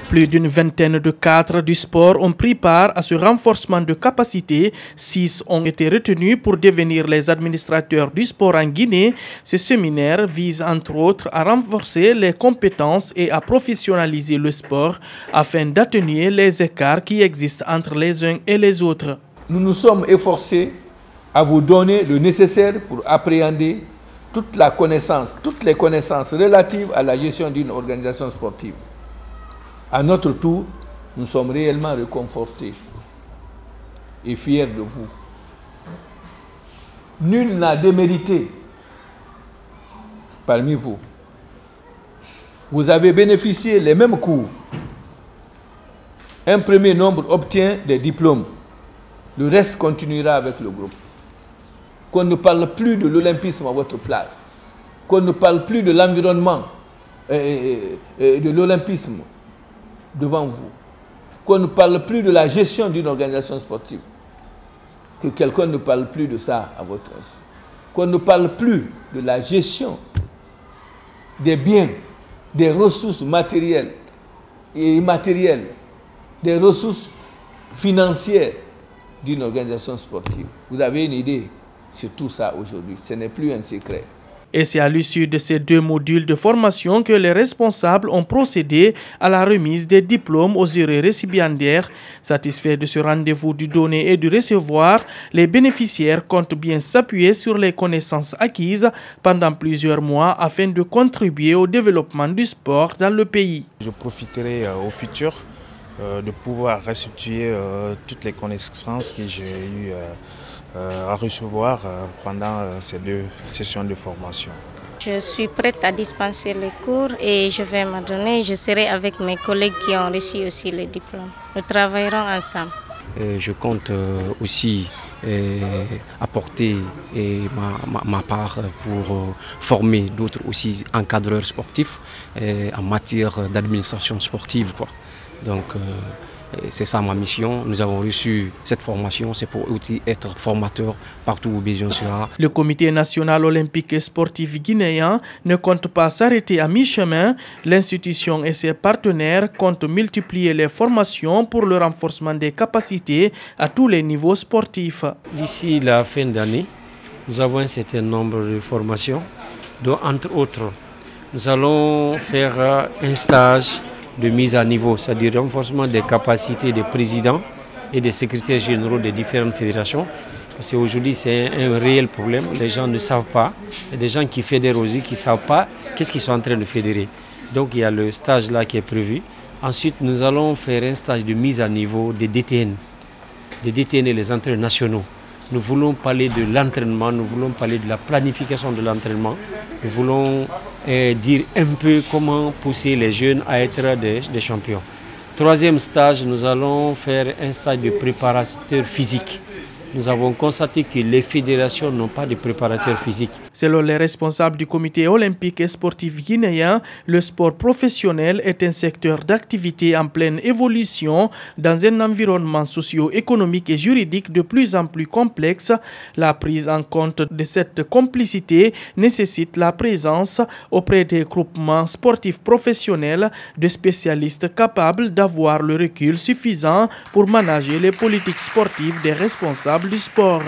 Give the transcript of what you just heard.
Plus d'une vingtaine de cadres du sport ont pris part à ce renforcement de capacité. 6 ont été retenus pour devenir les administrateurs du sport en Guinée. Ce séminaire vise entre autres à renforcer les compétences et à professionnaliser le sport afin d'atténuer les écarts qui existent entre les uns et les autres. Nous nous sommes efforcés à vous donner le nécessaire pour appréhender toutes les connaissances relatives à la gestion d'une organisation sportive. À notre tour, nous sommes réellement réconfortés et fiers de vous. Nul n'a démérité parmi vous. Vous avez bénéficié les mêmes cours. Un premier nombre obtient des diplômes. Le reste continuera avec le groupe. Qu'on ne parle plus de l'olympisme à votre place. Qu'on ne parle plus de l'environnement et de l'olympisme devant vous. Qu'on ne parle plus de la gestion d'une organisation sportive. Que quelqu'un ne parle plus de ça à votre insu. Qu'on ne parle plus de la gestion des biens, des ressources matérielles et immatérielles, des ressources financières d'une organisation sportive. Vous avez une idée sur tout ça aujourd'hui. Ce n'est plus un secret. Et c'est à l'issue de ces 2 modules de formation que les responsables ont procédé à la remise des diplômes aux heureux récipiendaires. Satisfaits de ce rendez-vous du donner et du recevoir, les bénéficiaires comptent bien s'appuyer sur les connaissances acquises pendant plusieurs mois afin de contribuer au développement du sport dans le pays. Je profiterai au futur de pouvoir restituer toutes les connaissances que j'ai eues à recevoir pendant ces 2 sessions de formation. Je suis prête à dispenser les cours et je vais m'adonner. Je serai avec mes collègues qui ont reçu aussi les diplômes. Nous travaillerons ensemble. Je compte aussi apporter ma part pour former d'autres aussi encadreurs sportifs en matière d'administration sportive, quoi. Donc c'est ça ma mission. Nous avons reçu cette formation, c'est pour aussi être formateur partout où besoin sera. Le Comité national olympique et sportif guinéen ne compte pas s'arrêter à mi-chemin. L'institution et ses partenaires comptent multiplier les formations pour le renforcement des capacités à tous les niveaux sportifs. D'ici la fin d'année, nous avons un certain nombre de formations, dont entre autres, nous allons faire un stage de mise à niveau, c'est-à-dire renforcement des capacités des présidents et des secrétaires généraux des différentes fédérations. Parce qu'aujourd'hui, c'est un réel problème. Les gens ne savent pas. Il y a des gens qui fédèrent aussi, qui ne savent pas qu'est-ce qu'ils sont en train de fédérer. Donc, il y a le stage là qui est prévu. Ensuite, nous allons faire un stage de mise à niveau des DTN et les entraîneurs nationaux. Nous voulons parler de l'entraînement, nous voulons parler de la planification de l'entraînement. Nous voulons dire un peu comment pousser les jeunes à être des champions. 3e stage, nous allons faire un stage de préparateur physique. Nous avons constaté que les fédérations n'ont pas de préparateur physique. Selon les responsables du Comité olympique et sportif guinéen, le sport professionnel est un secteur d'activité en pleine évolution dans un environnement socio-économique et juridique de plus en plus complexe. La prise en compte de cette complicité nécessite la présence auprès des groupements sportifs professionnels de spécialistes capables d'avoir le recul suffisant pour manager les politiques sportives des responsables du sport.